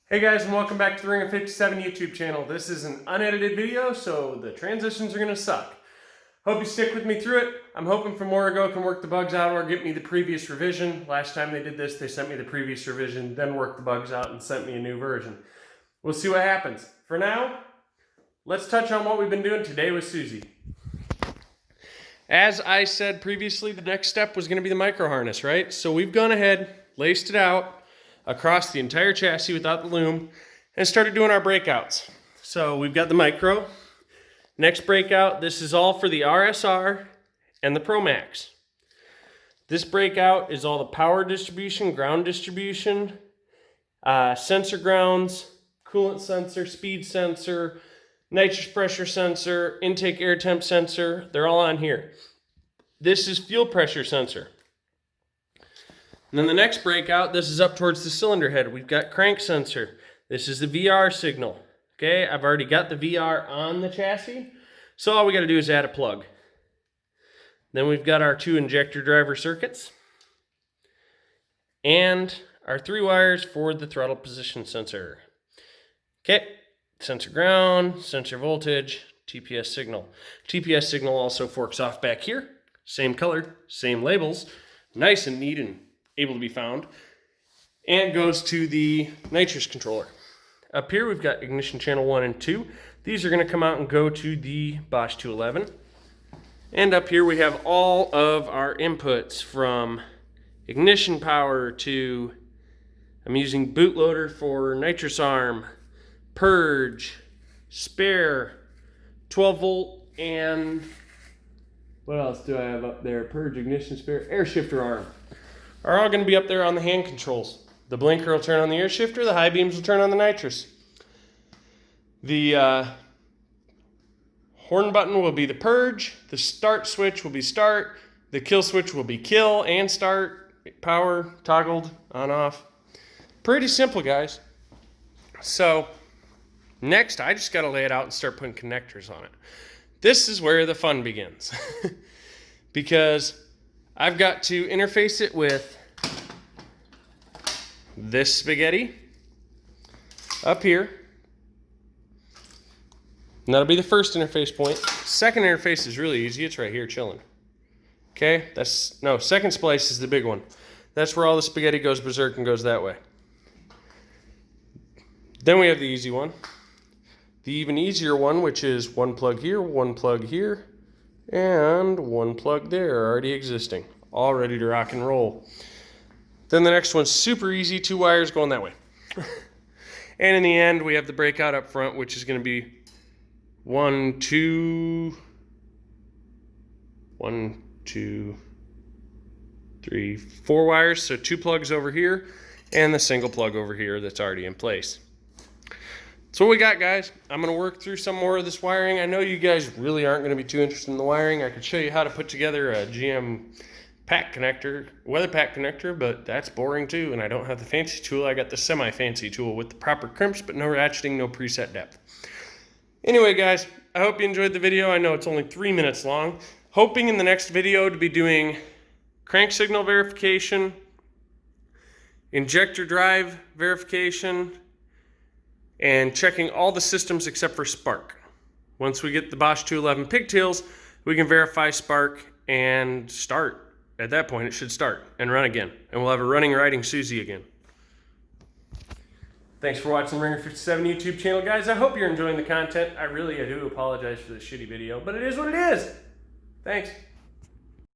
Hey guys, and welcome back to the Ringer 57 YouTube channel. This is an unedited video, so the transitions are going to suck. Hope you stick with me through it. I'm hoping from Morrigo can work the bugs out or get me the previous revision. Last time they did this, they sent me the previous revision, then worked the bugs out and sent me a new version. We'll see what happens. For now, let's touch on what we've been doing today with Susie. As I said previously, the next step was going to be the micro harness, right? So we've gone ahead, laced it out across the entire chassis without the loom, and started doing our breakouts. So we've got the micro. Next breakout, this is all for the RSR and the Pro Max. This breakout is all the power distribution, ground distribution, sensor grounds, coolant sensor, speed sensor, nitrous pressure sensor, intake air temp sensor. They're all on here. This is fuel pressure sensor. And then the next breakout, this is up towards the cylinder head. We've got crank sensor. This is the VR signal. Okay, I've already got the VR on the chassis, so all we got to do is add a plug. Then we've got our 2 injector driver circuits and our 3 wires for the throttle position sensor. Okay, sensor ground, sensor voltage, TPS signal. TPS signal also forks off back here. Same color, same labels, nice and neat and able to be found, and goes to the nitrous controller. Up here we've got ignition channel 1 and 2. These are going to come out and go to the Bosch 211. And up here we have all of our inputs from ignition power to, I'm using bootloader for nitrous arm, purge, spare, 12 volt, and what else do I have up there? Purge, ignition, spare, air shifter arm. Are all going to be up there on the hand controls. The blinker will turn on the air shifter, the high beams will turn on the nitrous. The horn button will be the purge, the start switch will be start, the kill switch will be kill and start, power, toggled, on, off. Pretty simple, guys. So, next I just got to lay it out and start putting connectors on it. This is where the fun begins. Because I've got to interface it with this spaghetti up here. And that'll be the first interface point. Second interface is really easy. It's right here chilling. Okay, second splice is the big one. That's where all the spaghetti goes berserk and goes that way. Then we have the easy one. The even easier one, which is 1 plug here, 1 plug here, and 1 plug there, already existing, all ready to rock and roll. Then the next one's super easy, 2 wires going that way. And in the end, we have the breakout up front, which is going to be 1, 2, 1, 2, 3, 4 wires. So 2 plugs over here and the single plug over here that's already in place. That's what we got, guys. I'm going to work through some more of this wiring. I know you guys really aren't going to be too interested in the wiring. I could show you how to put together a GM pack connector, weather pack connector, but that's boring too, and I don't have the fancy tool. I got the semi-fancy tool with the proper crimps, but no ratcheting, no preset depth. Anyway, guys, I hope you enjoyed the video. I know it's only 3 minutes long. Hoping in the next video to be doing crank signal verification, injector drive verification, and checking all the systems except for spark. Once we get the Bosch 211 pigtails, we can verify spark and start. At that point, it should start and run again. And we'll have a running, riding Susie again. Thanks for watching the Ringer 57 YouTube channel, guys. I hope you're enjoying the content. I do apologize for this shitty video, but it is what it is. Thanks.